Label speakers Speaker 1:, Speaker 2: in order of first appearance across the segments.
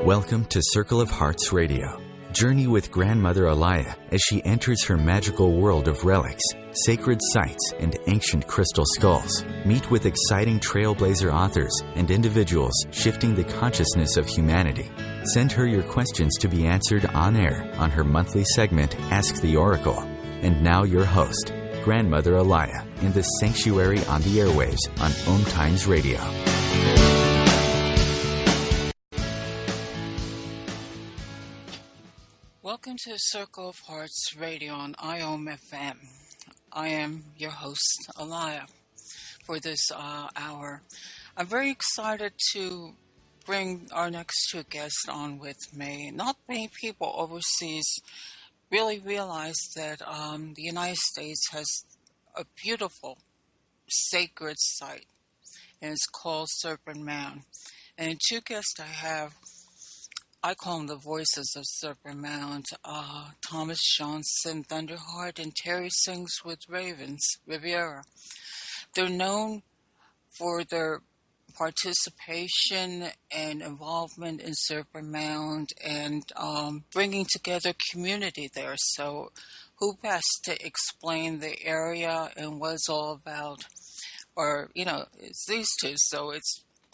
Speaker 1: Welcome to Circle of Hearts Radio. Journey with Grandmother Aurelia as she enters her magical world of relics, sacred sites, and ancient crystal skulls. Meet with exciting trailblazer authors and individuals shifting the consciousness of humanity. Send her your questions to be answered on air on her monthly segment, Ask the Oracle. And now your host, Grandmother Aurelia, in the sanctuary on the airwaves on OMTimes Radio.
Speaker 2: Welcome to Circle of Hearts Radio on IOM-FM. I am your host, Aurelia, for this hour. I'm very excited to bring our next two guests on with me. Not many people overseas really realize that the United States has a beautiful sacred site, and it's called Serpent Mound. And two guests I call them the voices of Serpent Mound, Thomas Johnson Thunderheart and Terri Sings With Ravens, Rivera. They're known for their participation and involvement in Serpent Mound and bringing together community there. So who best to explain the area and what it's all about? Or, it's these two. So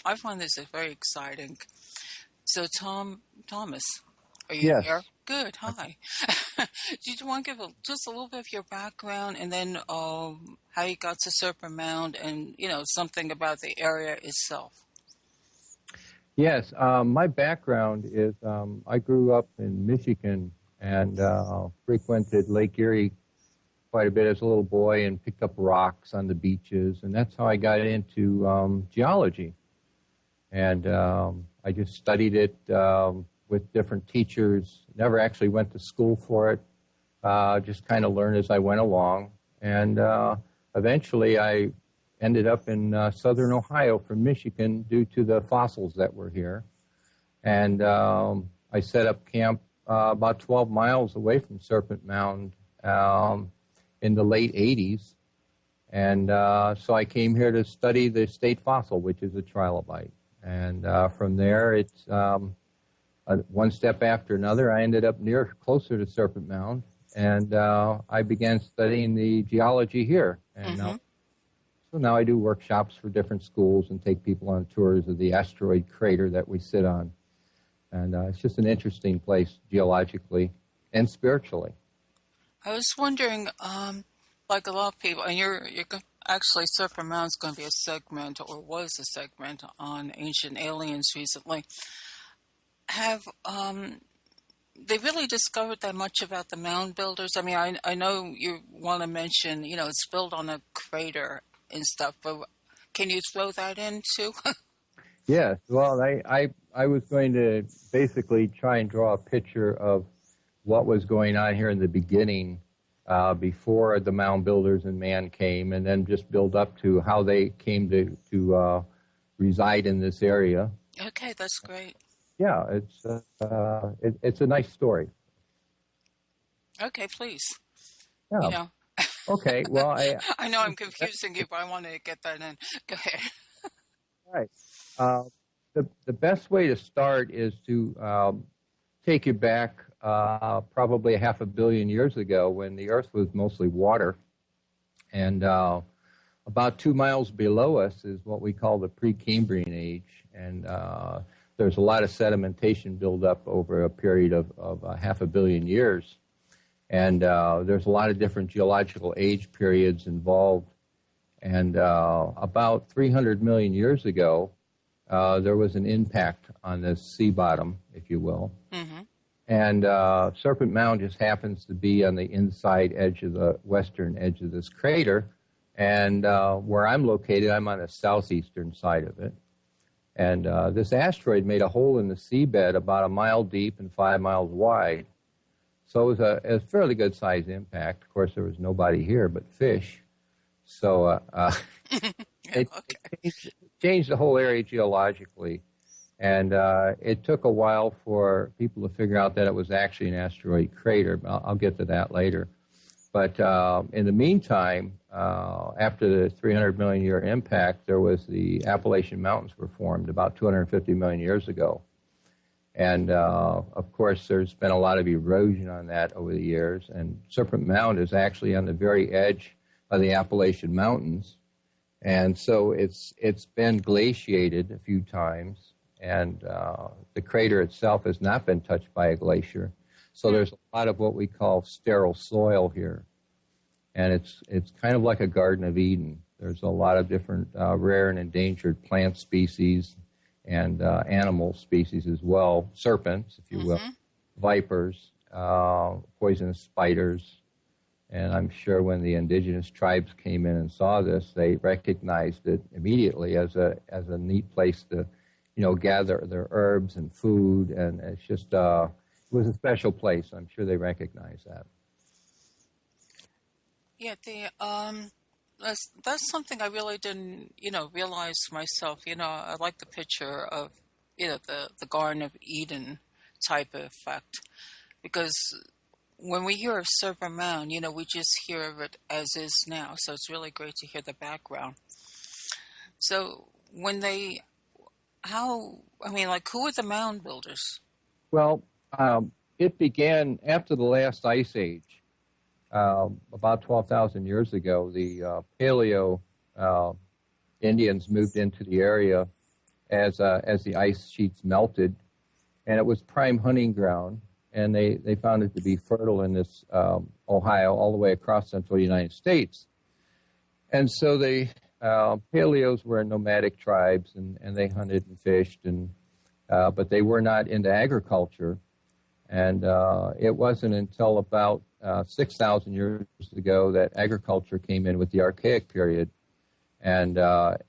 Speaker 2: I find this very exciting. So, Thomas, are you here? Good. Hi. Do you want to give just a little bit of your background and then how you got to Serpent Mound and, something about the area itself?
Speaker 3: Yes. My background is I grew up in Michigan and frequented Lake Erie quite a bit as a little boy and picked up rocks on the beaches. And that's how I got into geology. And I just studied it with different teachers, never actually went to school for it, just kind of learned as I went along. And eventually I ended up in southern Ohio from Michigan due to the fossils that were here. And I set up camp about 12 miles away from Serpent Mound in the late 80s. And so I came here to study the state fossil, which is a trilobite. And from there, it's one step after another. I ended up closer to Serpent Mound, and I began studying the geology here. And so now I do workshops for different schools and take people on tours of the asteroid crater that we sit on. And it's just an interesting place geologically and spiritually.
Speaker 2: I was wondering, like a lot of people, and you're actually, Serpent Mound is going to be a segment, or was a segment, on Ancient Aliens recently. Have they really discovered that much about the mound builders? I mean, I know you want to mention, it's built on a crater and stuff, but can you throw that in too?
Speaker 3: Yes. Well, I was going to basically try and draw a picture of what was going on here in the beginning, before the mound builders and man came, and then just build up to how they came to reside in this area.
Speaker 2: Okay, that's great.
Speaker 3: Yeah, it's a nice story.
Speaker 2: Okay, please.
Speaker 3: Yeah. Okay. Well,
Speaker 2: I know I'm confusing you, but I wanted to get that in. Go ahead.
Speaker 3: All right. The best way to start is to take you back probably 500 million years ago when the Earth was mostly water. And about 2 miles below us is what we call the Precambrian age. And there's a lot of sedimentation buildup over a period of 500 million years. And there's a lot of different geological age periods involved. And about 300 million years ago, there was an impact on this sea bottom, if you will. Mm-hmm. And Serpent Mound just happens to be on the inside edge of the western edge of this crater. And where I'm located, I'm on the southeastern side of it. And this asteroid made a hole in the seabed about 1 mile deep and 5 miles wide. So it was a fairly good-sized impact. Of course, there was nobody here but fish. So it changed the whole area geologically. And it took a while for people to figure out that it was actually an asteroid crater. I'll get to that later. But in the meantime, after the 300 million year impact, there was the Appalachian Mountains were formed about 250 million years ago. And, of course, there's been a lot of erosion on that over the years. And Serpent Mound is actually on the very edge of the Appalachian Mountains. And so it's been glaciated a few times. And the crater itself has not been touched by a glacier. So there's a lot of what we call sterile soil here. And it's kind of like a Garden of Eden. There's a lot of different rare and endangered plant species and animal species as well, serpents, if you will, vipers, poisonous spiders. And I'm sure when the indigenous tribes came in and saw this, they recognized it immediately as a neat place to, gather their herbs and food. And it's just, it was a special place. I'm sure they recognize that.
Speaker 2: Yeah, that's something I really didn't, realize myself. I like the picture of, the Garden of Eden type of effect, because when we hear of Serpent Mound, we just hear of it as is now. So it's really great to hear the background. So who were the mound builders?
Speaker 3: Well, it began after the last ice age. About 12,000 years ago, the Paleo Indians moved into the area as the ice sheets melted, and it was prime hunting ground, and they found it to be fertile in this Ohio all the way across central United States. And so the Paleos were nomadic tribes, and they hunted and fished, but they were not into agriculture. And it wasn't until about 6,000 years ago that agriculture came in with the Archaic period. And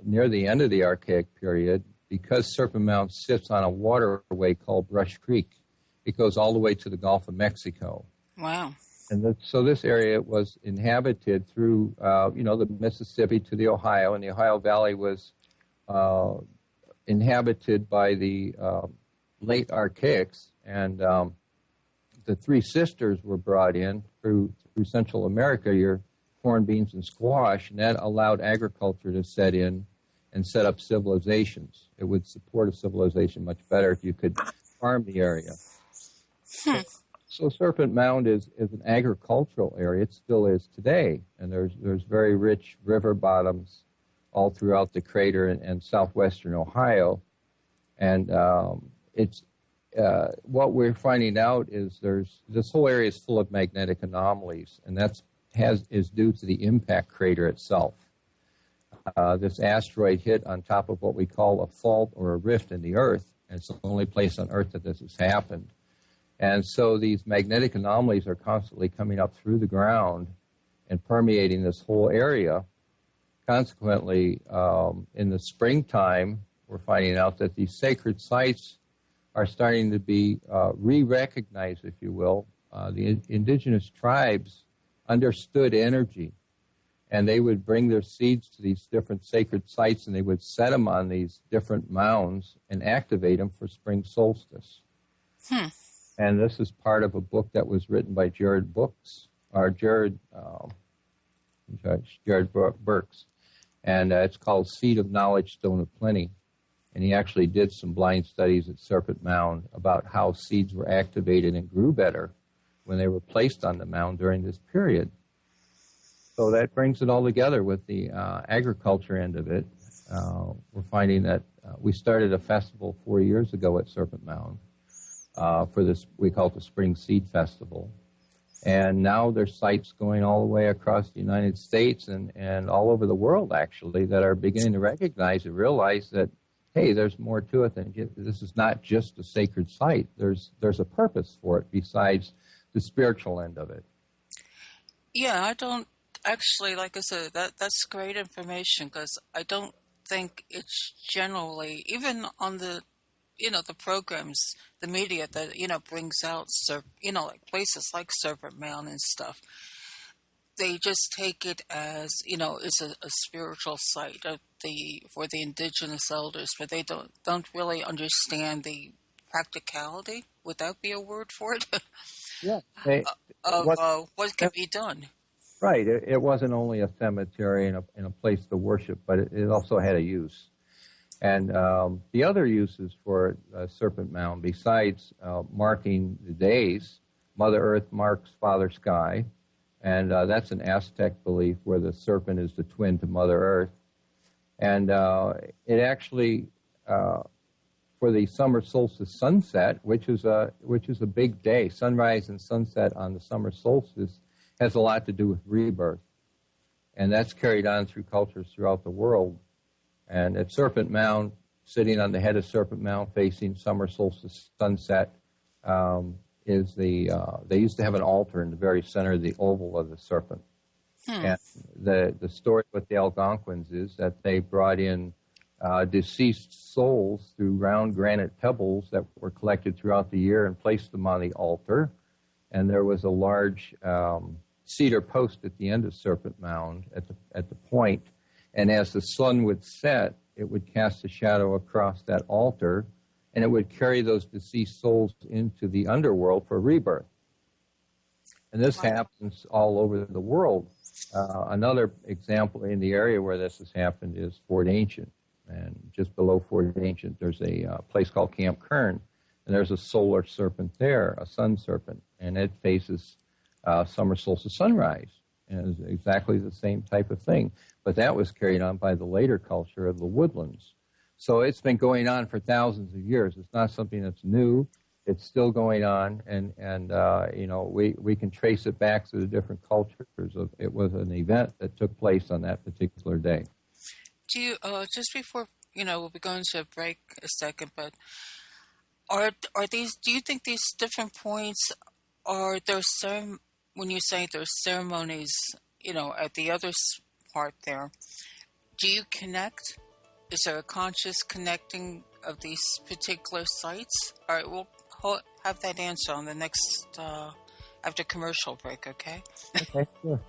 Speaker 3: near the end of the Archaic period, because Serpent Mound sits on a waterway called Brush Creek, it goes all the way to the Gulf of Mexico.
Speaker 2: Wow.
Speaker 3: And so this area was inhabited through, the Mississippi to the Ohio, and the Ohio Valley was inhabited by the late Archaics, and the three sisters were brought in through Central America, your corn, beans, and squash, and that allowed agriculture to set in and set up civilizations. It would support a civilization much better if you could farm the area. So Serpent Mound is an agricultural area. It still is today, and there's very rich river bottoms all throughout the crater and southwestern Ohio, and what we're finding out is this whole area is full of magnetic anomalies, and is due to the impact crater itself. This asteroid hit on top of what we call a fault or a rift in the Earth, and it's the only place on Earth that this has happened. And so these magnetic anomalies are constantly coming up through the ground and permeating this whole area. Consequently, in the springtime, we're finding out that these sacred sites are starting to be re-recognized, if you will. The indigenous tribes understood energy, and they would bring their seeds to these different sacred sites, and they would set them on these different mounds and activate them for spring solstice. And this is part of a book that was written by Jared Burks, and it's called Seed of Knowledge, Stone of Plenty. And he actually did some blind studies at Serpent Mound about how seeds were activated and grew better when they were placed on the mound during this period. So that brings it all together with the agriculture end of it. We're finding that we started a festival 4 years ago at Serpent Mound for this, we call it the Spring Seed Festival. And now there's sites going all the way across the United States and all over the world, actually, that are beginning to recognize and realize that, hey, there's more to it than this is not just a sacred site. There's a purpose for it besides the spiritual end of it.
Speaker 2: Yeah, I don't actually, like I said, that's great information, because I don't think it's generally, even on the, the programs, the media that, brings out, like places like Serpent Mound and stuff, they just take it as, it's a spiritual site for the indigenous elders, but they don't really understand the practicality, would that be a word for it?
Speaker 3: Yeah.
Speaker 2: What can be done.
Speaker 3: Right. It wasn't only a cemetery and a place to worship, but it also had a use. And the other uses for Serpent Mound, besides marking the days, Mother Earth marks Father Sky, and that's an Aztec belief where the serpent is the twin to Mother Earth. And it actually, for the summer solstice sunset, which is a big day, sunrise and sunset on the summer solstice has a lot to do with rebirth. And that's carried on through cultures throughout the world. And at Serpent Mound, sitting on the head of Serpent Mound facing summer solstice sunset, is they used to have an altar in the very center of the oval of the serpent. And the story with the Algonquins is that they brought in deceased souls through round granite pebbles that were collected throughout the year and placed them on the altar. And there was a large cedar post at the end of Serpent Mound at the point. And as the sun would set, it would cast a shadow across that altar, and it would carry those deceased souls into the underworld for rebirth. And this happens all over the world. Another example in the area where this has happened is Fort Ancient. And just below Fort Ancient, there's a place called Camp Kern, and there's a solar serpent there, a sun serpent, and it faces summer solstice sunrise. And it's exactly the same type of thing. But that was carried on by the later culture of the woodlands. So it's been going on for thousands of years. It's not something that's new. It's still going on, and we can trace it back to the different cultures. It was an event that took place on that particular day.
Speaker 2: Do you just before we'll be going to a break a second, but are these? Do you think these different points are there? When you say there's ceremonies, at the other part there, do you connect? Is there a conscious connecting of these particular sites? All right, we'll have that answer on the next, after commercial break, okay?
Speaker 3: Okay, sure.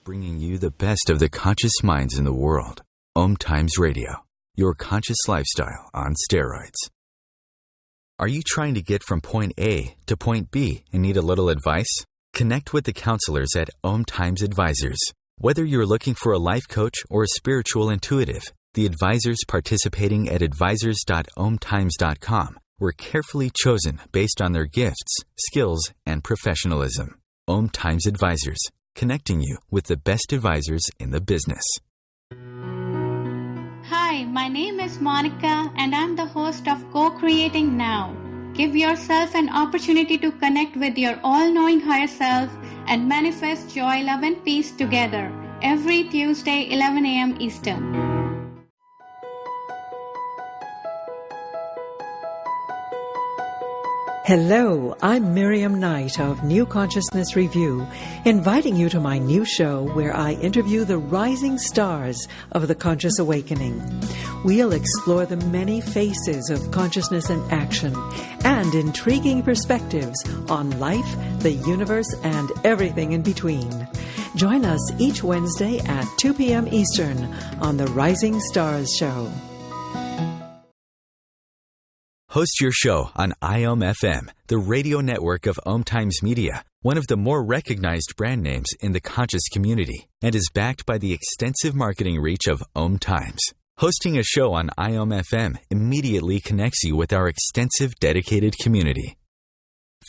Speaker 1: Bringing you the best of the conscious minds in the world. OMTimes Radio, your conscious lifestyle on steroids. Are you trying to get from point A to point B and need a little advice? Connect with the counselors at OMTimes Advisors. Whether you're looking for a life coach or a spiritual intuitive, the advisors participating at advisors.omtimes.com were carefully chosen based on their gifts, skills, and professionalism. OMTimes Advisors, connecting you with the best advisors in the business.
Speaker 4: Hi, my name is Monica and I'm the host of Co-Creating Now. Give yourself an opportunity to connect with your all-knowing higher self and manifest joy, love, and peace together every Tuesday, 11 a.m. Eastern.
Speaker 5: Hello, I'm Miriam Knight of New Consciousness Review, inviting you to my new show where I interview the rising stars of the conscious awakening. We'll explore the many faces of consciousness and action and intriguing perspectives on life, the universe, and everything in between. Join us each Wednesday at 2 p.m. Eastern on the Rising Stars Show.
Speaker 1: Host your show on IOM-FM, the radio network of OMTimes Media, one of the more recognized brand names in the conscious community, and is backed by the extensive marketing reach of OMTimes. Hosting a show on IOM-FM immediately connects you with our extensive dedicated community.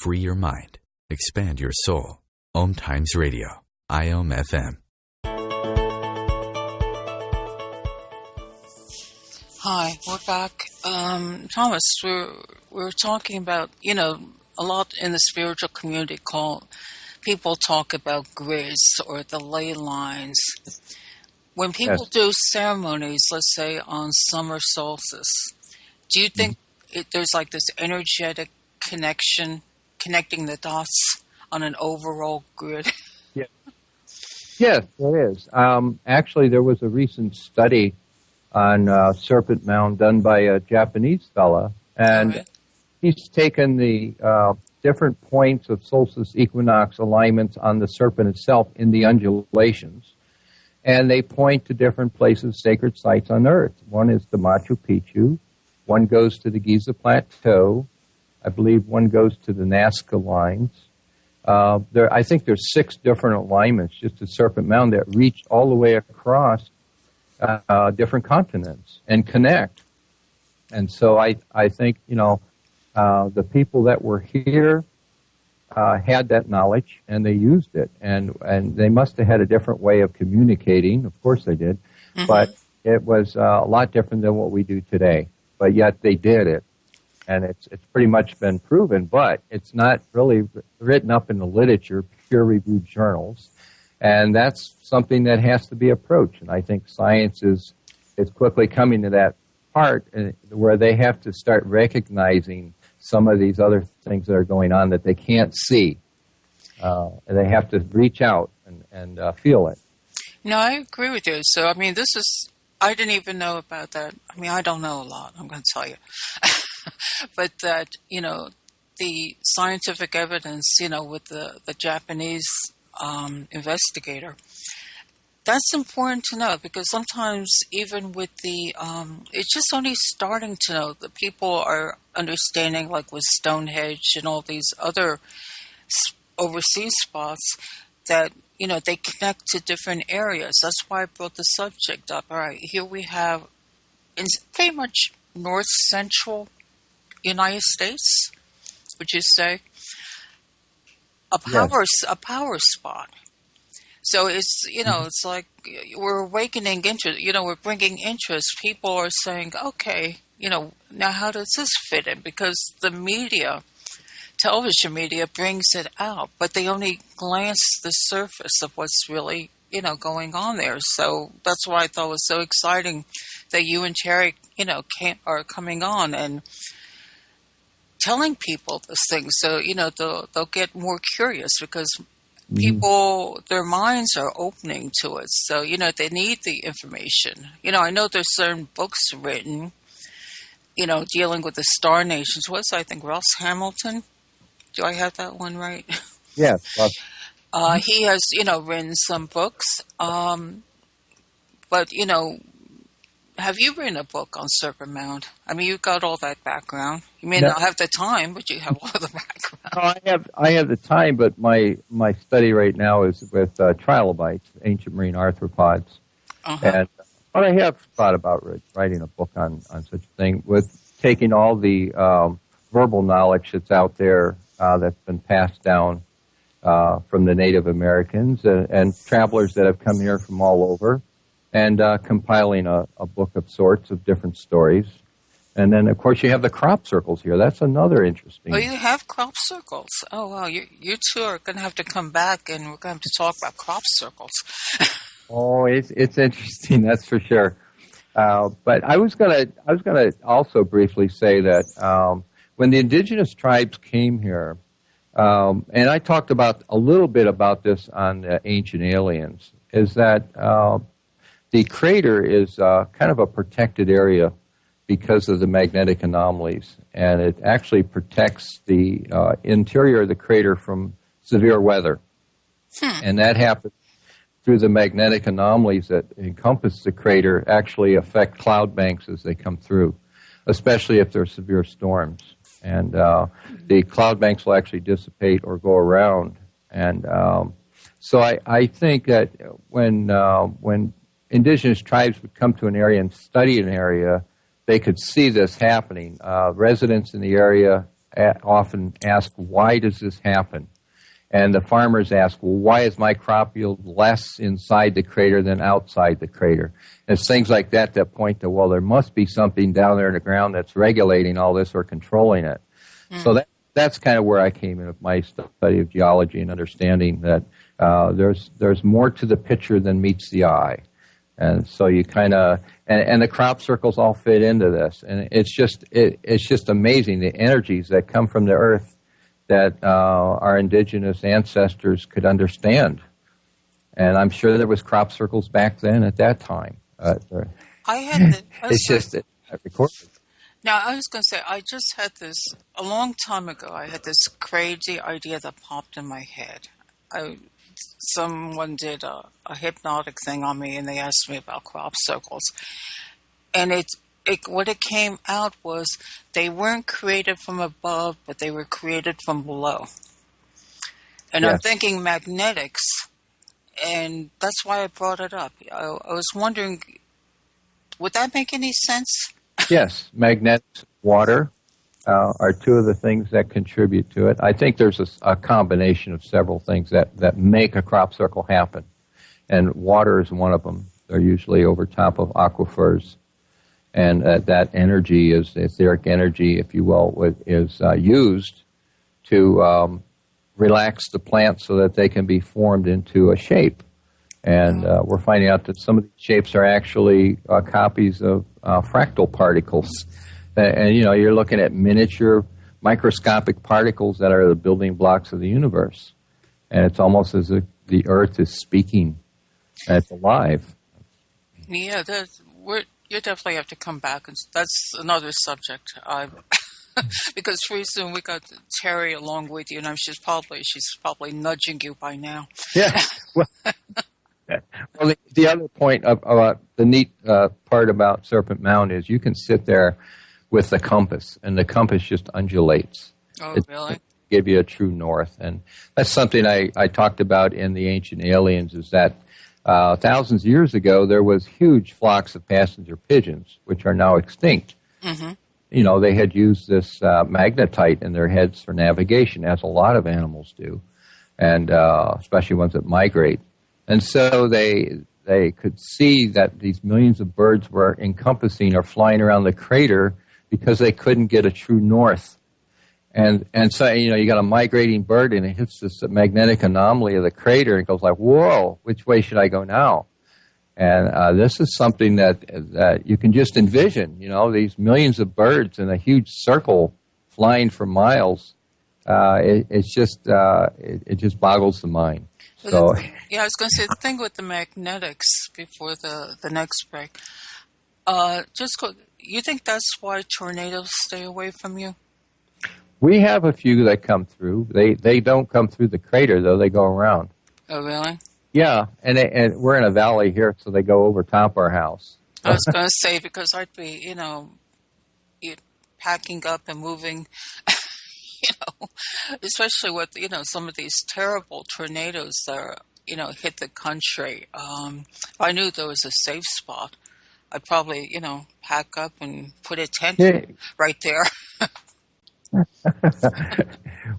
Speaker 1: Free your mind. Expand your soul. OMTimes Radio. IOM-FM.
Speaker 2: Hi, we're back. Thomas, we're talking about, a lot in the spiritual community people talk about grids or the ley lines. When people do ceremonies, let's say on summer solstice, do you think there's like this energetic connection, connecting the dots on an overall grid?
Speaker 3: Yes, there is. Actually, there was a recent study on Serpent Mound done by a Japanese fella, and he's taken the different points of solstice equinox alignments on the serpent itself in the undulations, and they point to different places, sacred sites on Earth. One is the Machu Picchu. One goes to the Giza Plateau. I believe one goes to the Nazca Lines. I think there's 6 different alignments just at Serpent Mound that reach all the way across different continents and connect. And so I think, the people that were here had that knowledge and they used it. And they must have had a different way of communicating. Of course they did. Mm-hmm. But it was a lot different than what we do today. But yet they did it. And it's pretty much been proven, but it's not really written up in the literature, peer-reviewed journals. And that's something that has to be approached. And I think science is quickly coming to that part where they have to start recognizing some of these other things that are going on that they can't see. And they have to reach out and feel it.
Speaker 2: No, I agree with you. So, I didn't even know about that. I don't know a lot, I'm going to tell you. But that, the scientific evidence, with the Japanese investigator, that's important to know because sometimes even with the, it's just only starting to know that people are understanding, like with Stonehenge and all these other overseas spots, that, they connect to different areas. That's why I brought the subject up. All right, here we have in pretty much north-central United States, would you say, a power spot. So it's, it's like we're awakening interest, we're bringing interest. People are saying, okay, now how does this fit in? Because the media, television media brings it out, but they only glance the surface of what's really, going on there. So that's why I thought it was so exciting that you and Terri, are coming on and telling people these things. So, they'll get more curious because people, their minds are opening to it. So, they need the information. I know there's certain books written, dealing with the star nations. What's, I think, Ross Hamilton? Do I have that one right?
Speaker 3: Yes.
Speaker 2: He has, written some books. But, have you written a book on Serpent Mound? You've got all that background. You may not have the time, but you have all the background.
Speaker 3: No, I have the time, but my study right now is with trilobites, ancient marine arthropods. Uh-huh. But I have thought about writing a book on such a thing, with taking all the verbal knowledge that's out there that's been passed down from the Native Americans and travelers that have come here from all over, and compiling a book of sorts of different stories. And then, of course, you have the crop circles here. That's another interesting.
Speaker 2: Oh, you have crop circles. Oh, wow. You two are going to have to come back, and we're going to have to talk about crop circles.
Speaker 3: Oh, it's interesting, that's for sure. But I was gonna also briefly say that when the indigenous tribes came here, and I talked about a little bit about this on Ancient Aliens, is that the crater is kind of a protected area because of the magnetic anomalies, and it actually protects the interior of the crater from severe weather. And that happens through the magnetic anomalies that encompass the crater actually affect cloud banks as they come through, especially if there are severe storms. And the cloud banks will actually dissipate or go around. And so I think that when indigenous tribes would come to an area and study an area, they could see this happening. Residents in the area often ask, why does this happen? And the farmers ask, well, why is my crop yield less inside the crater than outside the crater? And it's things like that that point to, well, there must be something down there in the ground that's regulating all this or controlling it. So that's kind of where I came in with my study of geology and understanding that there's more to the picture than meets the eye. And so you kind of, and the crop circles all fit into this. And it's just amazing, the energies that come from the earth that our indigenous ancestors could understand. And I'm sure there was crop circles back then at that time. It's just recorded.
Speaker 2: Now, I was going to say, I just had this, a long time ago, I had this crazy idea that popped in my head. someone did a hypnotic thing on me, and they asked me about crop circles, and what it came out was they weren't created from above, but they were created from below. And I'm
Speaker 3: Yes.
Speaker 2: thinking magnetics, and that's why I brought it up. I was wondering, would that make any sense?
Speaker 3: Yes, magnetics, water are two of the things that contribute to it. I think there's a combination of several things that make a crop circle happen, and water is one of them. They're usually over top of aquifers, and that energy is etheric energy, if you will, is used to relax the plants so that they can be formed into a shape. And we're finding out that some of these shapes are actually copies of fractal particles. And, you're looking at miniature microscopic particles that are the building blocks of the universe. And it's almost as if the earth is speaking, and it's alive.
Speaker 2: Yeah, you definitely have to come back, and that's another subject. Because pretty soon we got Terri along with you, and she's probably nudging you by now.
Speaker 3: Yeah. Well, the other point about the neat part about Serpent Mound is you can sit there with the compass, and the compass just undulates.
Speaker 2: Oh, really?
Speaker 3: Give you a true north, and that's something I talked about in the Ancient Aliens. Is that thousands of years ago there was huge flocks of passenger pigeons, which are now extinct.
Speaker 2: Mm-hmm.
Speaker 3: They had used this magnetite in their heads for navigation, as a lot of animals do, and especially ones that migrate. And so they could see that these millions of birds were encompassing or flying around the crater because they couldn't get a true north. And so, you got a migrating bird, and it hits this magnetic anomaly of the crater, and it goes like, whoa, which way should I go now? And this is something that you can just envision, these millions of birds in a huge circle flying for miles. It just boggles the mind. So,
Speaker 2: yeah, I was going to say the thing with the magnetics before the next break. You think that's why tornadoes stay away from you?
Speaker 3: We have a few that come through. They don't come through the crater, though. They go around.
Speaker 2: Oh, really?
Speaker 3: Yeah, and we're in a valley here, so they go over top our house.
Speaker 2: I was going to say, because I'd be, packing up and moving, especially with, some of these terrible tornadoes that, hit the country. If I knew there was a safe spot, I'd probably, pack up and put a tent right there.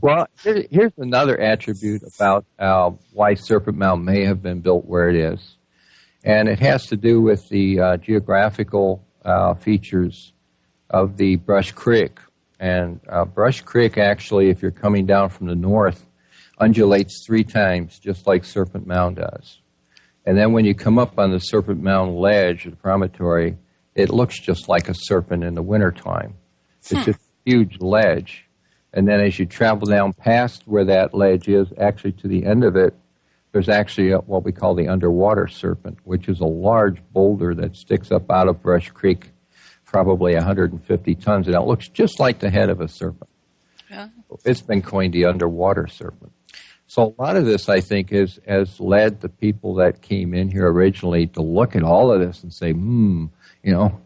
Speaker 3: Well, here's another attribute about why Serpent Mound may have been built where it is. And it has to do with the geographical features of the Brush Creek. And Brush Creek, actually, if you're coming down from the north, undulates 3 times, just like Serpent Mound does. And then when you come up on the Serpent Mound ledge, the promontory, it looks just like a serpent in the wintertime. It's just a huge ledge. And then as you travel down past where that ledge is, actually to the end of it, there's actually what we call the underwater serpent, which is a large boulder that sticks up out of Brush Creek, probably 150 tons, and it looks just like the head of a serpent.
Speaker 2: Yeah.
Speaker 3: It's been coined the underwater serpent. So a lot of this, I think, has led the people that came in here originally to look at all of this and say,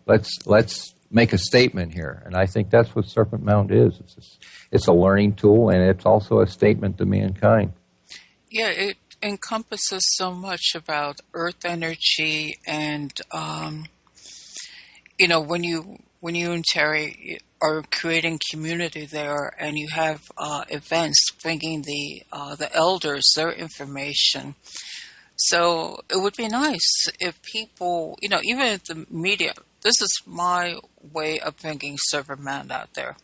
Speaker 3: let's make a statement here. And I think that's what Serpent Mound is. It's a learning tool, and it's also a statement to mankind.
Speaker 2: Yeah, it encompasses so much about earth energy, and when you and Terri are creating community there, and you have events bringing the elders their information. So it would be nice if people, even if the media. This is my way of bringing Serpent Mound out there.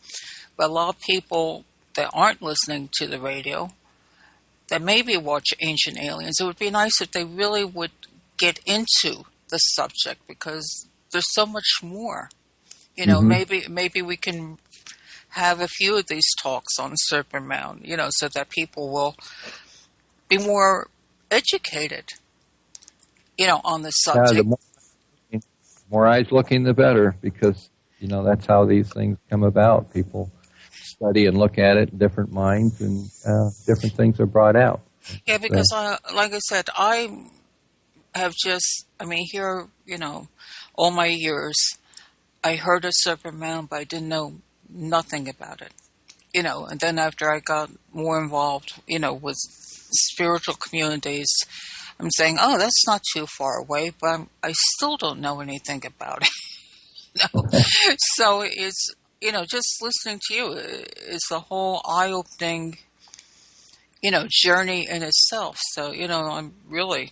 Speaker 2: But a lot of people that aren't listening to the radio, that maybe watch Ancient Aliens, it would be nice if they really would get into the subject, because there's so much more. Maybe we can have a few of these talks on Serpent Mound, so that people will be more educated, on the subject.
Speaker 3: The more eyes looking, the better, because, that's how these things come about. People study and look at it in different minds, and different things are brought out.
Speaker 2: Yeah,
Speaker 3: So,
Speaker 2: because like I said, I have here, all my years, I heard of Serpent Mound, but I didn't know nothing about it. And then after I got more involved, with spiritual communities, I'm saying, oh, that's not too far away, but I still don't know anything about it. So it's, just listening to you is a whole eye-opening, journey in itself. So, I'm really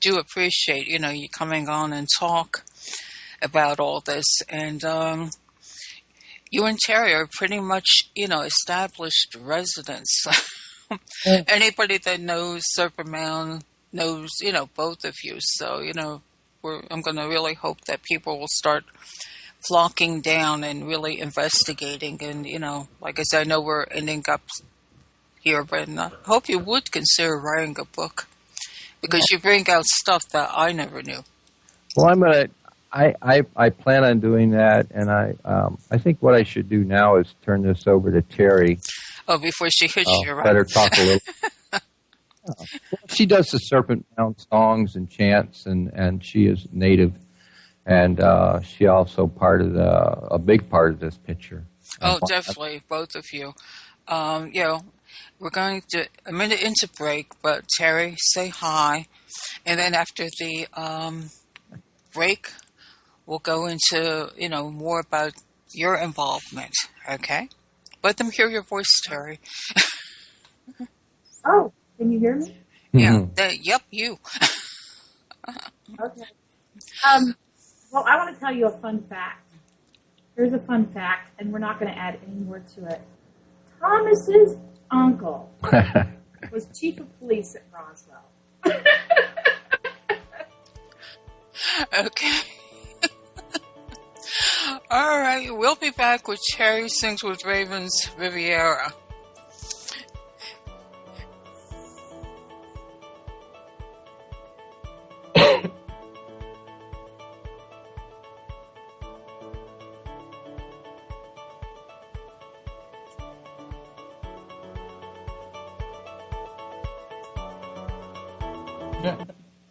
Speaker 2: do appreciate, you coming on and talk about all this. And you and Terry are pretty much, established residents. Anybody that knows Serpent Mound knows, both of you. So, I'm going to really hope that people will start flocking down and really investigating. And, like I said, I know we're ending up here, but I hope you would consider writing a book because you bring out stuff that I never knew.
Speaker 3: well, I plan on doing that, and I think what I should do now is turn this over to Terri.
Speaker 2: Oh, before she hits you, right?
Speaker 3: Let her talk a little. She does the Serpent Mound songs and chants, and she is native, and she also a big part of this picture.
Speaker 2: Oh, definitely, both of you. We're going to a minute into break, but Terri, say hi, and then after the break, we'll go into more about your involvement. Okay, let them hear your voice, Terri.
Speaker 6: Oh, can you hear me?
Speaker 2: Yeah. Yep. You.
Speaker 6: Okay. Well, I want to tell you a fun fact. Here's a fun fact, and we're not going to add any more to it. Thomas's uncle was chief of police at Roswell.
Speaker 2: Okay. All right. We'll be back with Terri Sings with Ravens, Rivera.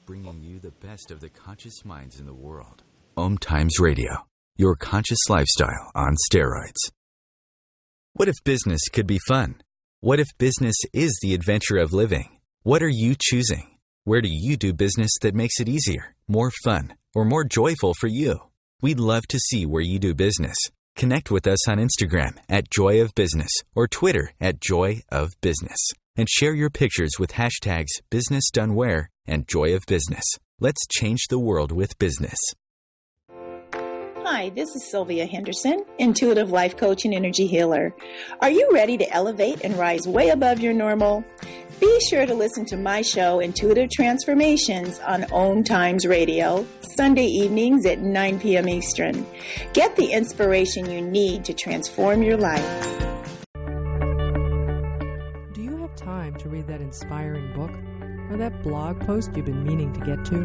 Speaker 1: Bringing you the best of the conscious minds in the world. OMTimes Radio, your conscious lifestyle on steroids. What if business could be fun? What if business is the adventure of living? What are you choosing? Where do you do business that makes it easier, more fun, or more joyful for you? We'd love to see where you do business. Connect with us on Instagram at Joy of Business or Twitter at Joy of Business. And share your pictures with hashtags BusinessDoneWhere and Joy of Business. Let's change the world with business.
Speaker 7: Hi, this is Sylvia Henderson, intuitive life coach and energy healer. Are you ready to elevate and rise way above your normal? Be sure to listen to my show, Intuitive Transformations, on OMTimes Radio, Sunday evenings at 9 p.m. Eastern. Get the inspiration you need to transform your life.
Speaker 8: Do you have time to read that inspiring book or that blog post you've been meaning to get to?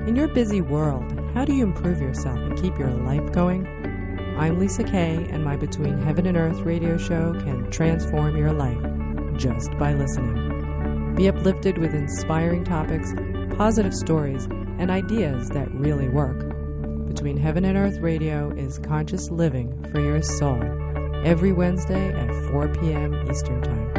Speaker 8: In your busy world, how do you improve yourself and keep your life going? I'm Lisa Kay, and my Between Heaven and Earth radio show can transform your life just by listening. Be uplifted with inspiring topics, positive stories, and ideas that really work. Between Heaven and Earth radio is conscious living for your soul, every Wednesday at 4 p.m. Eastern Time.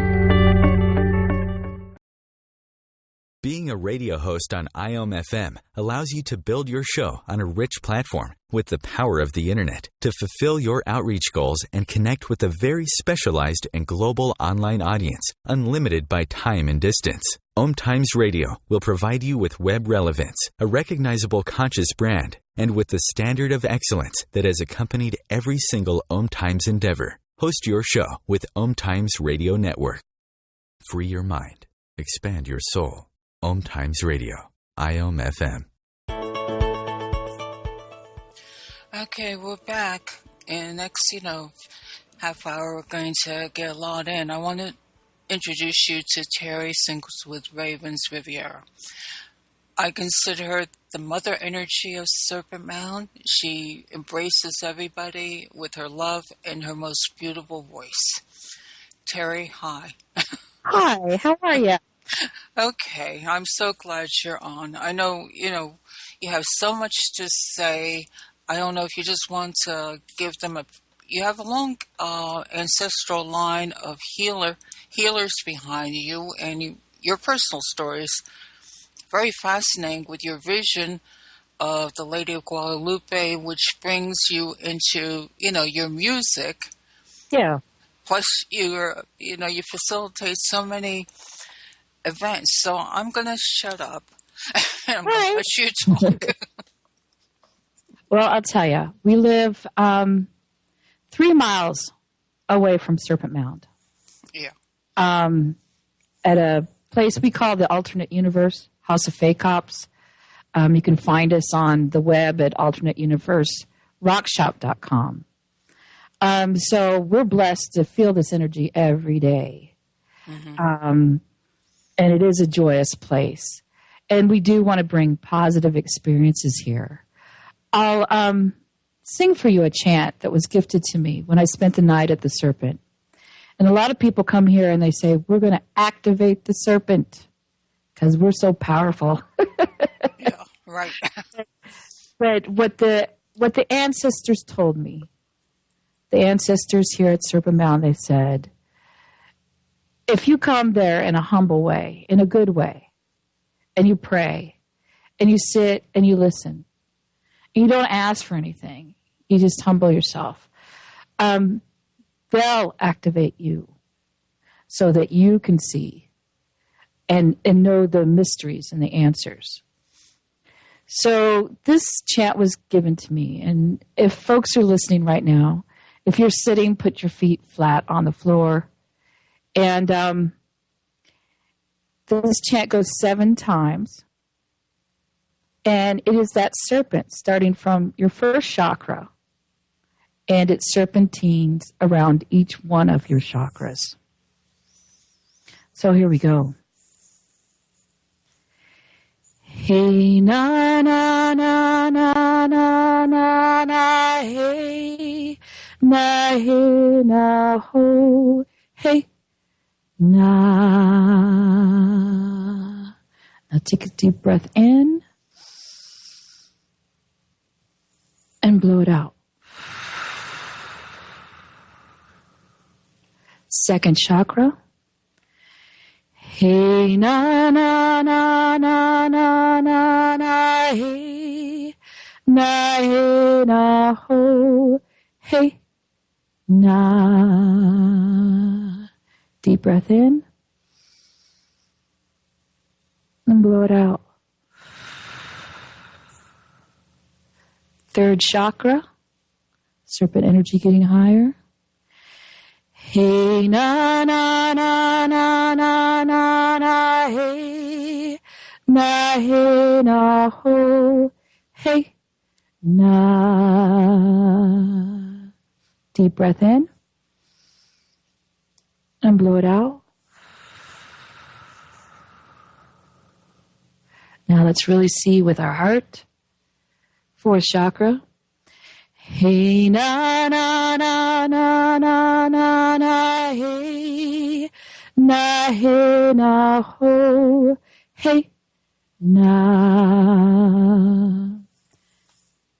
Speaker 1: Being a radio host on IOM-FM allows you to build your show on a rich platform with the power of the internet to fulfill your outreach goals and connect with a very specialized and global online audience, unlimited by time and distance. OMTimes Radio will provide you with web relevance, a recognizable conscious brand, and with the standard of excellence that has accompanied every single OMTimes endeavor. Host your show with OMTimes Radio Network. Free your mind. Expand your soul. OMTimes Radio, IOM-FM.
Speaker 2: Okay, we're back. In the next, half hour, we're going to get a lot in. I want to introduce you to Terri Sings with Ravens, Rivera. I consider her the mother energy of Serpent Mound. She embraces everybody with her love and her most beautiful voice. Terri, hi.
Speaker 6: Hi, how are you?
Speaker 2: Okay, I'm so glad you're on. I know, you have so much to say. I don't know if you just want to give them you have a long ancestral line of healers behind you, and your personal stories. Very fascinating with your vision of the Lady of Guadalupe, which brings you into, your music.
Speaker 9: Yeah.
Speaker 2: Plus, you facilitate so many events. So I'm going to shut up. And I'm going to let you talk.
Speaker 9: Well, I'll tell you, we live 3 miles away from Serpent Mound.
Speaker 2: Yeah.
Speaker 9: At a place we call the Alternate Universe, House of Phacops. You can find us on the web at alternateuniverserockshop.com. So we're blessed to feel this energy every day. Mm-hmm. And it is a joyous place. And we do want to bring positive experiences here. I'll sing for you a chant that was gifted to me when I spent the night at the Serpent. And a lot of people come here and they say, we're going to activate the Serpent because we're so powerful.
Speaker 2: Yeah, right.
Speaker 9: But what the ancestors told me, the ancestors here at Serpent Mound, they said, if you come there in a humble way, in a good way, and you pray, and you sit and you listen, and you don't ask for anything, you just humble yourself, they'll activate you so that you can see and know the mysteries and the answers. So this chant was given to me, and if folks are listening right now, if you're sitting, put your feet flat on the floor. And this chant goes 7 times. And it is that serpent starting from your first chakra. And it serpentines around each one of your chakras. So here we go. Hey na na na na na na na hey na hey na ho hey na. Now take a deep breath in and blow it out. Second chakra. Hey na na na na na na na hey na ho hey na. Deep breath in and blow it out. Third chakra, serpent energy getting higher. Hey na na na na na na na hey na ho hey na. Deep breath in and blow it out. Now let's really see with our heart. Fourth chakra. Hey na na na na na na na hey na ho hey na.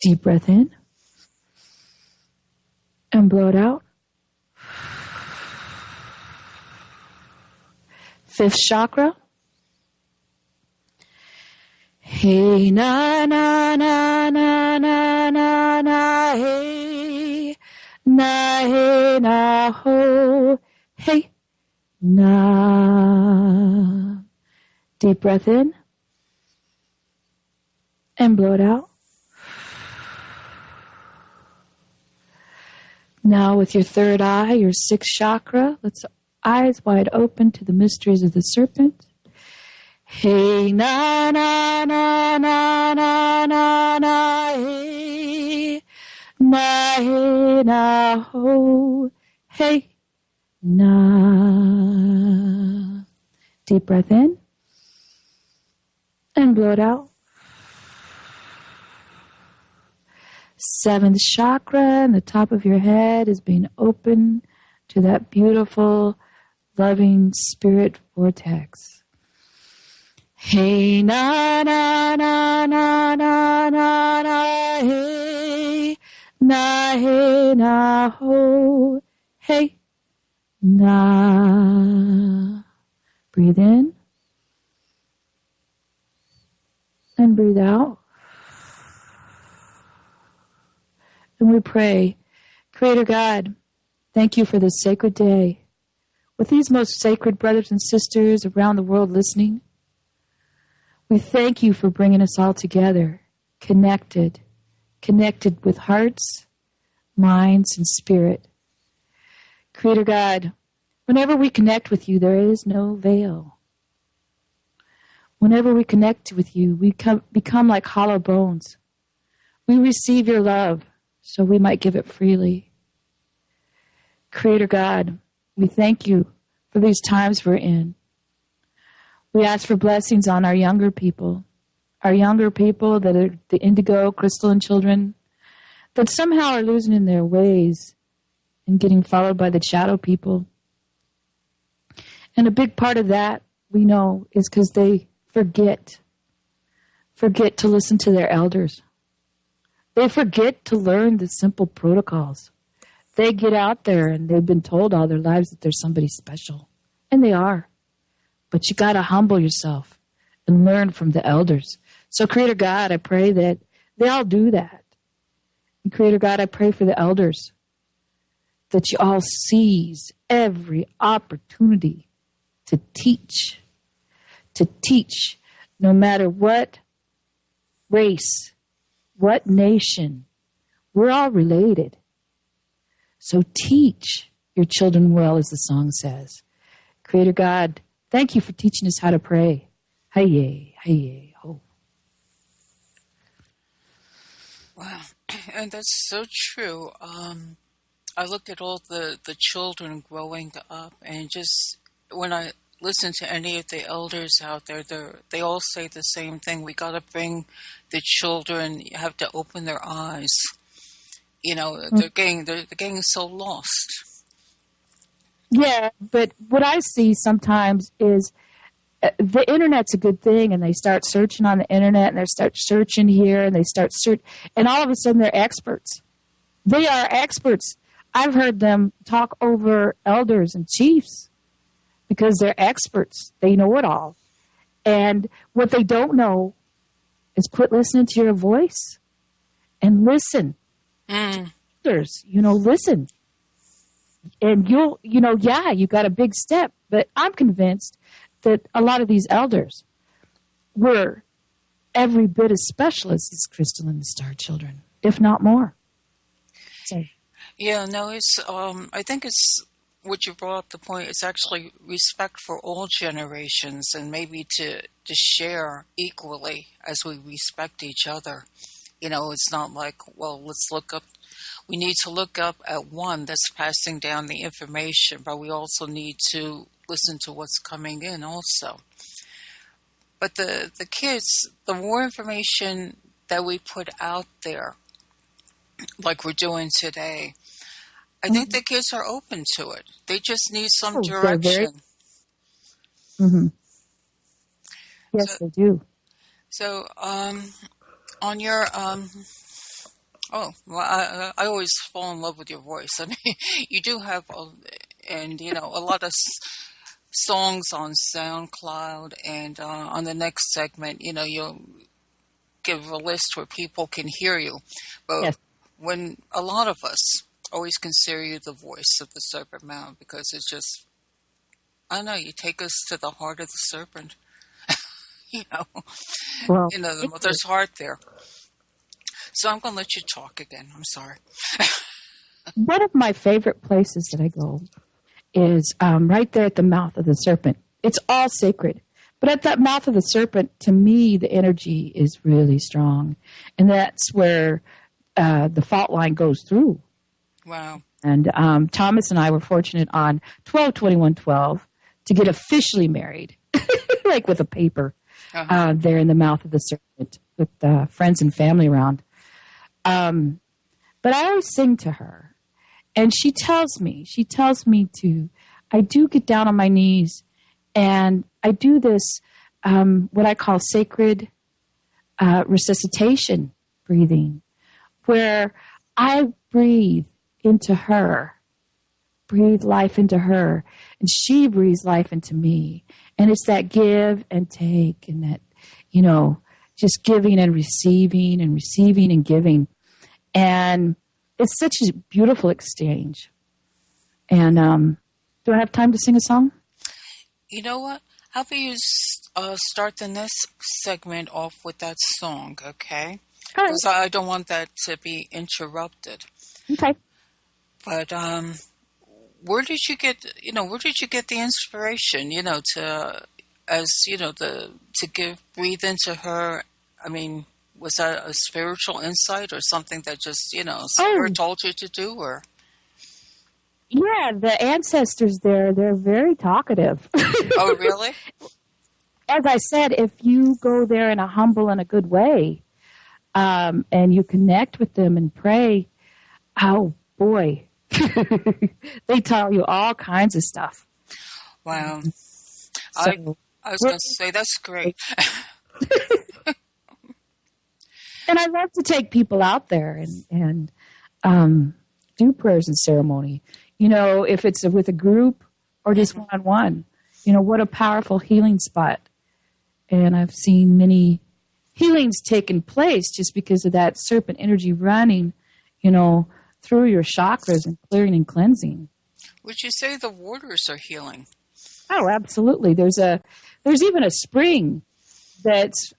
Speaker 9: Deep breath in and blow it out. Fifth chakra. Hey na na na na na na na hey na ho hey na. Deep breath in and blow it out. Now with your third eye, your sixth chakra, let's eyes wide open to the mysteries of the serpent. Hey na na na na na na na hey na ho hey na. Deep breath in and blow it out. Seventh chakra and the top of your head is being open to that beautiful, loving spirit vortex. Hey na na na na na na na hey na ho hey na. Breathe in and breathe out. And we pray, Creator God, thank you for this sacred day. With these most sacred brothers and sisters around the world listening, we thank you for bringing us all together, connected with hearts, minds, and spirit. Creator God, whenever we connect with you, there is no veil. Whenever we connect with you, we become like hollow bones. We receive your love so we might give it freely. Creator God, we thank you for these times we're in. We ask for blessings on our younger people that are the indigo, crystalline children, that somehow are losing in their ways and getting followed by the shadow people. And a big part of that, we know, is because they forget to listen to their elders. They forget to learn the simple protocols. They get out there and they've been told all their lives that they're somebody special. And they are. But you got to humble yourself and learn from the elders. So, Creator God, I pray that they all do that. And Creator God, I pray for the elders that you all seize every opportunity to teach no matter what race, what nation. We're all related. So teach your children well, as the song says. Creator God, thank you for teaching us how to pray. Hey, hey, ho.
Speaker 2: Wow, and that's so true. I look at all the children growing up, and just when I listen to any of the elders out there, they all say the same thing. We got to bring the children. You have to open their eyes. You know, they're getting so lost.
Speaker 9: Yeah, but what I see sometimes is the internet's a good thing, and they start searching on the internet, and they start searching here, and they start and all of a sudden they're experts. They are experts. I've heard them talk over elders and chiefs because they're experts. They know it all. And what they don't know is quit listening to your voice and listen. Elders, listen. And you got a big step. But I'm convinced that a lot of these elders were every bit as specialists as Crystal and the Star Children, if not more. So.
Speaker 2: Yeah, no, it's. I think it's what you brought up. The point is actually respect for all generations, and maybe to share equally as we respect each other. It's not like, well, let's look up. We need to look up at one that's passing down the information, but we also need to listen to what's coming in also. But the kids, the more information that we put out there, like we're doing today, I think the kids are open to it. They just need some direction.
Speaker 9: Yes, they do.
Speaker 2: So, on your, I always fall in love with your voice. I mean, you do have, a lot of songs on SoundCloud, and on the next segment, you'll give a list where people can hear you. But
Speaker 9: yes.
Speaker 2: When a lot of us always consider you the voice of the Serpent Mound, because it's just, I don't know, you take us to the heart of the serpent.
Speaker 9: Well,
Speaker 2: the mother's heart there. So I'm going to let you talk again. I'm sorry.
Speaker 9: One of my favorite places that I go is right there at the mouth of the serpent. It's all sacred. But at that mouth of the serpent, to me, the energy is really strong. And that's where the fault line goes through.
Speaker 2: Wow.
Speaker 9: And Thomas and I were fortunate on 12/21/12 to get officially married, like with a paper, there in the mouth of the serpent with friends and family around. But I always sing to her, and she tells me I do get down on my knees, and I do this what I call sacred resuscitation breathing, where I breathe into her, breathe life into her, and she breathes life into me. And it's that give and take, and that, just giving and receiving and giving. And it's such a beautiful exchange. And do I have time to sing a song?
Speaker 2: You know what? How about you start the next segment off with that song, okay? Because I don't want that to be interrupted.
Speaker 9: Okay.
Speaker 2: But where did you get the inspiration, to breathe into her? I mean, was that a spiritual insight or something that just, Spirit told you to do, or?
Speaker 9: Yeah, the ancestors they're very talkative.
Speaker 2: Oh, really?
Speaker 9: As I said, if you go there in a humble and a good way, and you connect with them and pray, oh boy, they tell you all kinds of stuff.
Speaker 2: Wow.
Speaker 9: So,
Speaker 2: I was going to say, that's great.
Speaker 9: And I love to take people out there and do prayers and ceremony. If it's with a group or just one-on-one, what a powerful healing spot. And I've seen many healings taking place just because of that serpent energy running, through your chakras and clearing and cleansing.
Speaker 2: Would you say the waters are healing?
Speaker 9: Oh, absolutely. There's even a spring that's,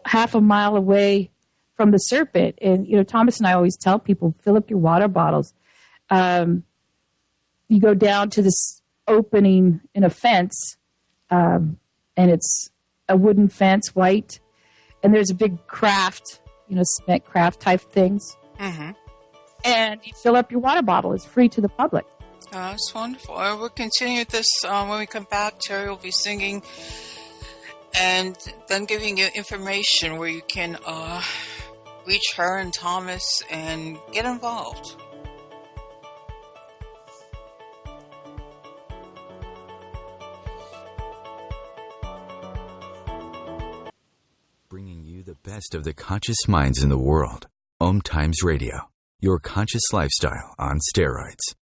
Speaker 9: half a mile away from the serpent. And, Thomas and I always tell people, fill up your water bottles. You go down to this opening in a fence, and it's a wooden fence, white, and there's a big craft, cement craft type things.
Speaker 2: Mm-hmm.
Speaker 9: And you fill up your water bottle. It's free to the public.
Speaker 2: Oh, that's wonderful. We'll continue this when we come back. Terri will be singing and then giving you information where you can reach her and Thomas and get involved.
Speaker 1: Bringing you the best of the conscious minds in the world. OMTimes Radio, your conscious lifestyle on steroids.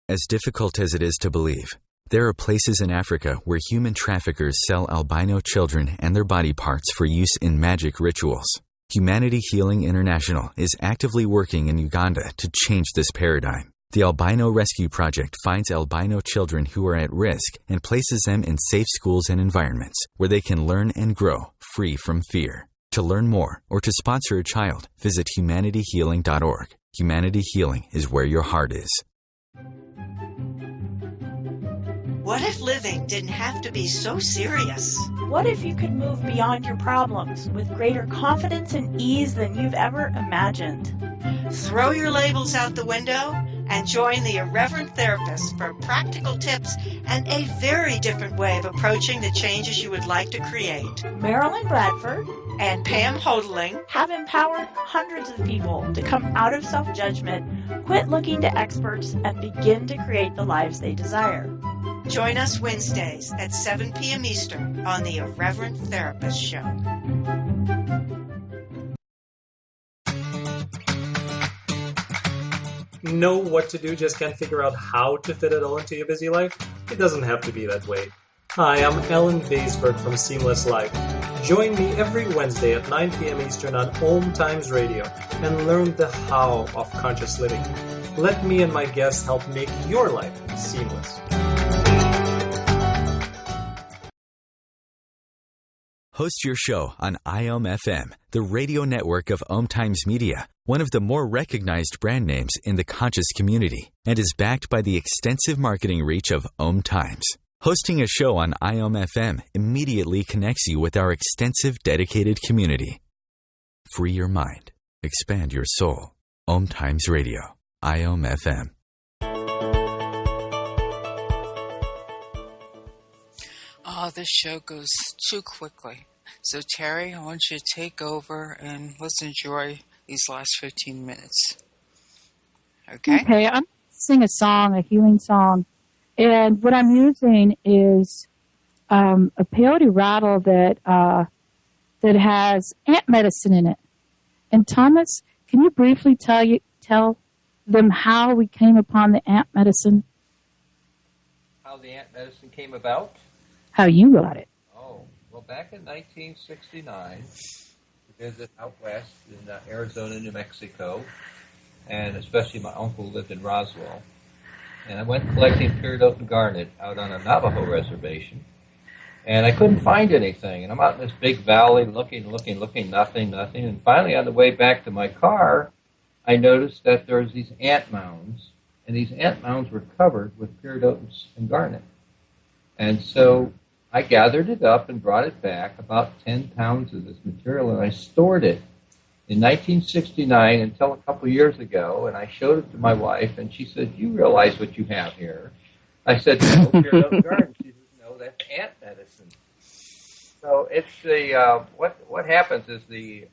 Speaker 1: As difficult as it is to believe, there are places in Africa where human traffickers sell albino children and their body parts for use in magic rituals. Humanity Healing International is actively working in Uganda to change this paradigm. The Albino Rescue Project finds albino children who are at risk and places them in safe schools and environments where they can learn and grow free from fear. To learn more or to sponsor a child, visit humanityhealing.org. Humanity Healing is where your heart is.
Speaker 10: What if living didn't have to be so serious?
Speaker 11: What if you could move beyond your problems with greater confidence and ease than you've ever imagined?
Speaker 10: Throw your labels out the window and join the Irreverent Therapist for practical tips and a very different way of approaching the changes you would like to create.
Speaker 11: Marilyn Bradford
Speaker 10: and Pam Hodling
Speaker 11: have empowered hundreds of people to come out of self-judgment, quit looking to experts, and begin to create the lives they desire.
Speaker 10: Join us Wednesdays at 7 p.m. Eastern on the Irreverent Therapist Show.
Speaker 12: Know what to do, just can't figure out how to fit it all into your busy life? It doesn't have to be that way. Hi, I'm Alan Baisberg from Seamless Life. Join me every Wednesday at 9 p.m. Eastern on OMTimes Radio and learn the how of conscious living. Let me and my guests help make your life seamless.
Speaker 1: Host your show on IOM-FM, the radio network of OMTimes Media, one of the more recognized brand names in the conscious community, and is backed by the extensive marketing reach of OMTimes. Hosting a show on IOM-FM immediately connects you with our extensive dedicated community. Free your mind. Expand your soul. OMTimes Radio. IOM-FM.
Speaker 2: Oh, this show goes too quickly. So, Terri, I want you to take over and let's enjoy these last 15 minutes. Okay?
Speaker 9: Okay, I'm going to sing a song, a healing song. And what I'm using is a peyote rattle that has ant medicine in it. And Thomas, can you briefly tell them how we came upon the ant medicine?
Speaker 3: How the ant medicine came about?
Speaker 9: How you got it?
Speaker 3: Oh, well, back in 1969, to visit out west in Arizona, New Mexico, and especially my uncle lived in Roswell. And I went collecting periodontal garnet out on a Navajo reservation, and I couldn't find anything. And I'm out in this big valley looking, nothing. And finally, on the way back to my car, I noticed that there was these ant mounds, and these ant mounds were covered with periodonts and garnet. And so I gathered it up and brought it back, about 10 pounds of this material, and I stored it in 1969 until a couple years ago, and I showed it to my wife, and she said, "You realize what you have here?" I said, "No, periodontal garnet." She said, "No, that's ant medicine." So it's the what happens is the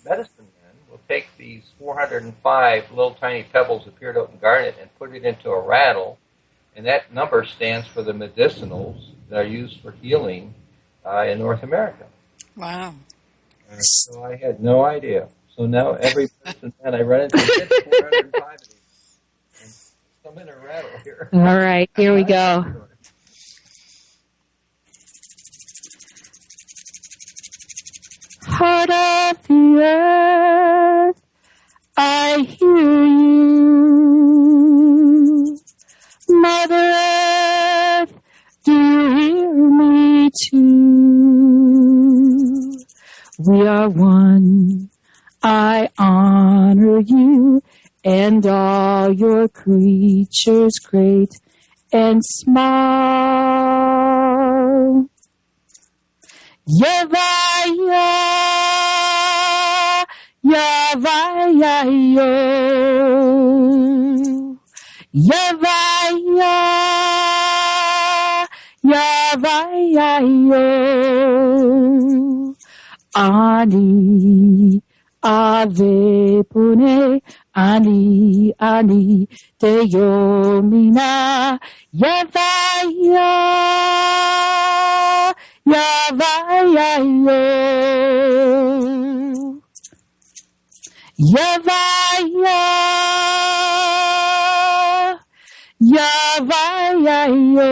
Speaker 3: medicine men will take these 405 little tiny pebbles of periodontal garnet and put it into a rattle, and that number stands for the medicinals that are used for healing in North America.
Speaker 2: Wow.
Speaker 3: And so I had no idea. So now every person that I run into gets 405 of these. And I'm in a rattle here.
Speaker 9: All right, here we go. Heart of the earth, I hear you. Mother Earth, do you hear me too? We are one. I honor you and all your creatures great and small. Yavaya, Yavaya, yo. Yavaya, Yavaya, yo. Ani, ave pune, ani, ani, te yomina, Yavaya, Yavaya, yo. Yavaya, Yavaya, yo.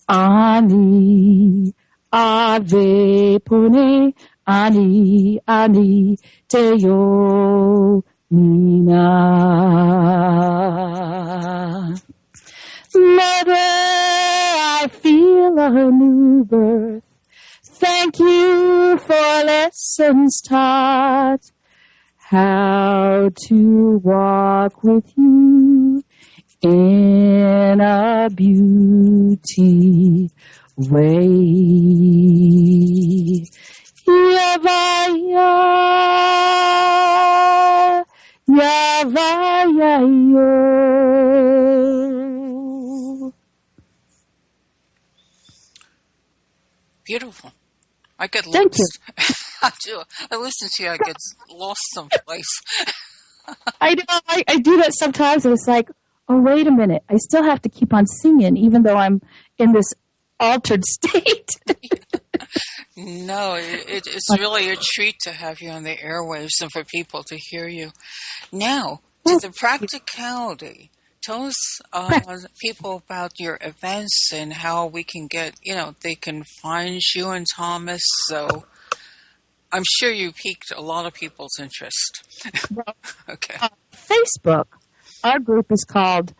Speaker 9: Ani, ave pune, ani, ani, te yomina. Mother, I feel a new birth. Thank you for lessons taught. How to walk with you in a beauty way. Yavaya, Yavaya, yo.
Speaker 2: Beautiful. I get lost.
Speaker 9: Thank you.
Speaker 2: I do. I listen to you. I get lost someplace.
Speaker 9: I know. I do that sometimes, and it's like, oh, wait a minute. I still have to keep on singing, even though I'm in this altered state.
Speaker 2: No, it's really a treat to have you on the airwaves and for people to hear you. Now, to the practicality. Tell us, people, about your events and how we can get, they can find you and Thomas. So I'm sure you piqued a lot of people's interest. Okay.
Speaker 9: Facebook. Our group is called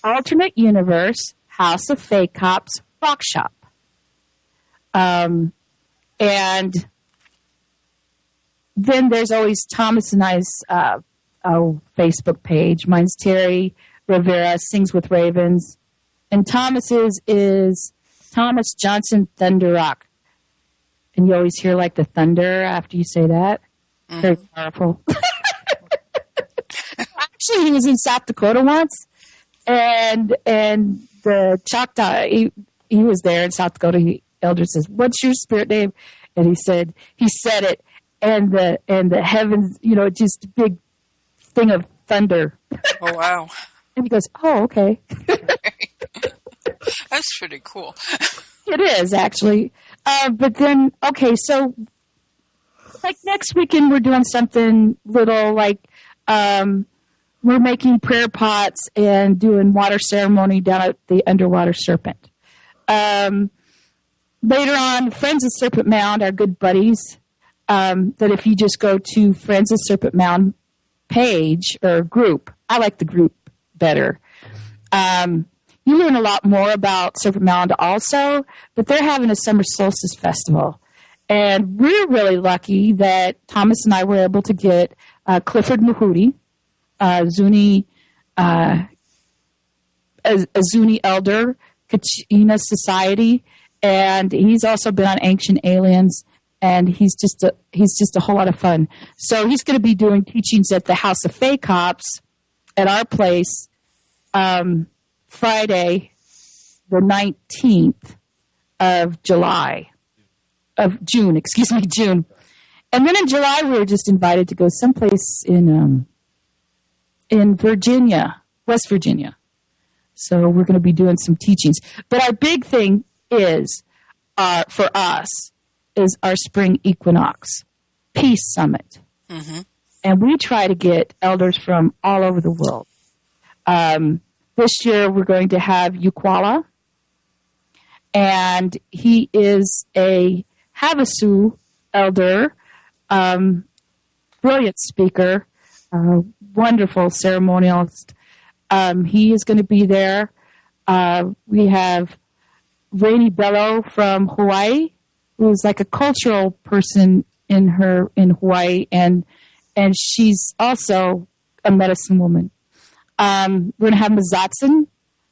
Speaker 9: Alternate Universe House of Phacops Rock Shop. And then there's always Thomas and I's Facebook page. Mine's Terri Rivera Sings With Ravens. And Thomas's is Thomas Johnson Thunder Rock. And you always hear like the thunder after you say that. Mm-hmm. Very powerful. Actually, he was in South Dakota once. And the Choctaw, he was there in South Dakota. Elder says, "What's your spirit name?" And he said it. And the heavens, just a big thing of thunder.
Speaker 2: Oh, wow.
Speaker 9: And he goes, "Oh, okay."
Speaker 2: That's pretty cool.
Speaker 9: It is, actually. But then, okay, so like next weekend we're doing something little like we're making prayer pots and doing water ceremony down at the underwater Serpent. Later on, Friends of Serpent Mound, our good buddies, that if you just go to Friends of Serpent Mound page or group, I like the group better. You learn a lot more about Serpent Mound also, but they're having a summer solstice festival. And we're really lucky that Thomas and I were able to get Clifford Mahudi, a Zuni elder, Kachina Society, and he's also been on Ancient Aliens, and he's just a whole lot of fun. So he's going to be doing teachings at the House of Phacops at our place Friday, the 19th of June. And then in July, we were just invited to go someplace in Virginia, West Virginia. So we're going to be doing some teachings. But our big thing is, for us, is our spring equinox peace summit. Mm-hmm. And we try to get elders from all over the world. This year, we're going to have Ukwala, and he is a Havasu elder, brilliant speaker, wonderful ceremonialist. He is going to be there. We have Rainy Bello from Hawaii, who's like a cultural person in Hawaii, and she's also a medicine woman. We're going to have Mazatsan,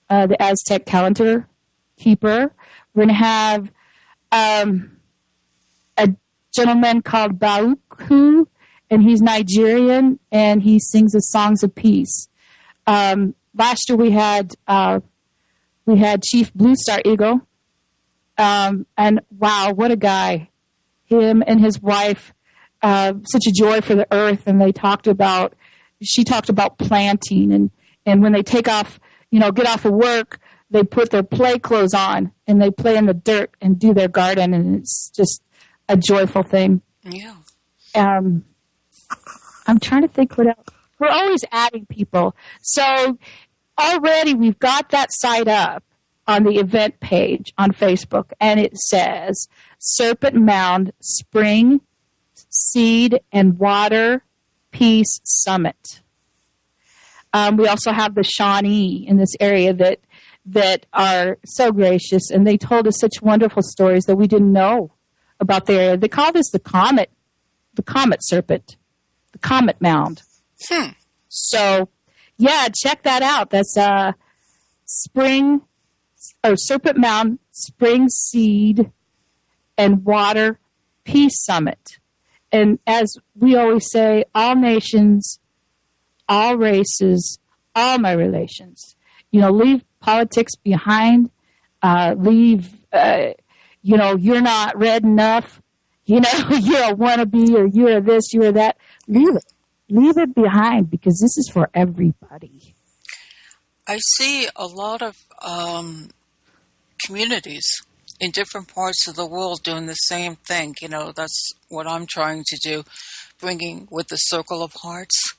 Speaker 9: the Aztec calendar keeper. We're going to have a gentleman called Bauku, and he's Nigerian, and he sings the songs of peace. Last year we had Chief Blue Star Eagle, and wow, what a guy! Him and his wife, such a joy for the earth, and she talked about planting, and when they take off, get off of work, they put their play clothes on and they play in the dirt and do their garden, and it's just a joyful thing.
Speaker 2: Yeah.
Speaker 9: I'm trying to think what else. We're always adding people. So already we've got that site up on the event page on Facebook, and it says Serpent Mound Spring Seed and Water Peace Summit. We also have the Shawnee in this area that are so gracious, and they told us such wonderful stories that we didn't know about the area. They call this the Comet Serpent, the Comet Mound. So, yeah, check that out. That's Serpent Mound Spring Seed and Water Peace Summit. And as we always say, all nations, all races, all my relations. Leave politics behind. Leave, you're not red enough. You're a wannabe, or you're this, you're that. Leave it. Leave it behind, because this is for everybody.
Speaker 2: I see a lot of communities in different parts of the world doing the same thing. That's what I'm trying to do, bringing with the Circle of Hearts,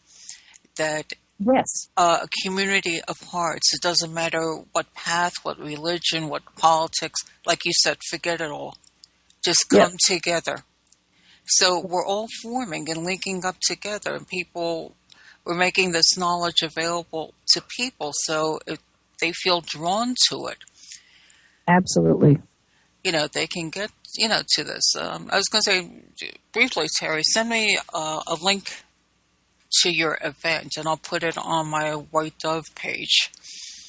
Speaker 2: that
Speaker 9: yes,
Speaker 2: a community of hearts. It doesn't matter what path, what religion, what politics. Like you said, forget it all. Just come together. So we're all forming and linking up together, and we're making this knowledge available to people, so they feel drawn to it.
Speaker 9: Absolutely.
Speaker 2: They can get, to this. I was going to say briefly, Terri, send me a link to your event, and I'll put it on my White Dove page.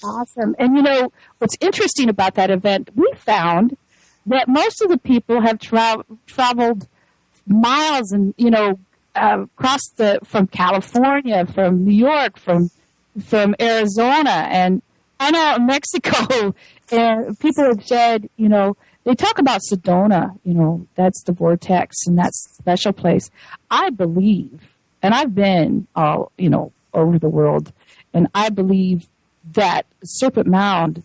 Speaker 9: Awesome. And what's interesting about that event, we found that most of the people have traveled miles and, across from California, from New York, from Arizona, and I know Mexico. And people have said, they talk about Sedona, that's the vortex and that's a special place. I believe, and I've been all, over the world, and I believe that Serpent Mound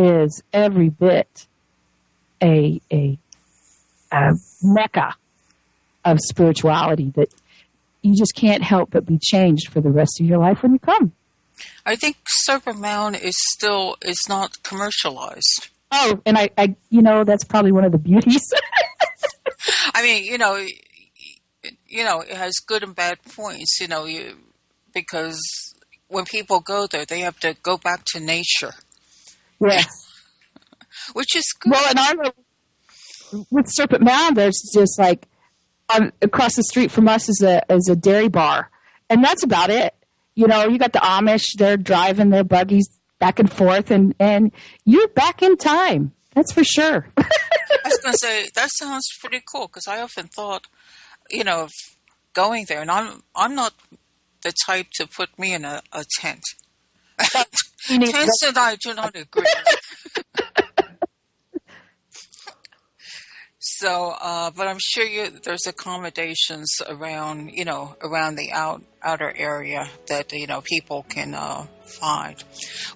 Speaker 9: is every bit a mecca of spirituality that you just can't help but be changed for the rest of your life when you come.
Speaker 2: I think Serpent Mound is not commercialized.
Speaker 9: Oh, and I that's probably one of the beauties.
Speaker 2: I mean, it has good and bad points, because when people go there, they have to go back to nature.
Speaker 9: Yes.
Speaker 2: Which is good.
Speaker 9: Well, and with Serpent Mound, there's just like across the street from us is a dairy bar, and that's about it. You got the Amish; they're driving their buggies back and forth, and you're back in time. That's for sure.
Speaker 2: I was going to say that sounds pretty cool because I often thought, of going there, and I'm not the type to put me in a tent. Tents and I do not agree. So, but I'm sure there's accommodations around, around the outer area that, people can find.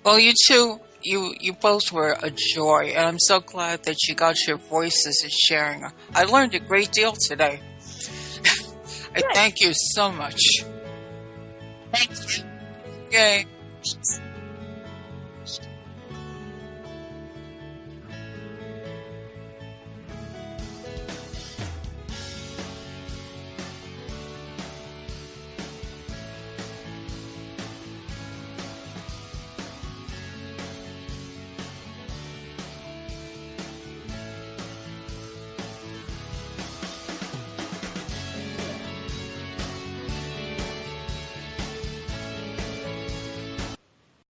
Speaker 2: Well, you two, you both were a joy, and I'm so glad that you got your voices and sharing. I learned a great deal today. I thank you so much.
Speaker 9: Thank you.
Speaker 2: Yay.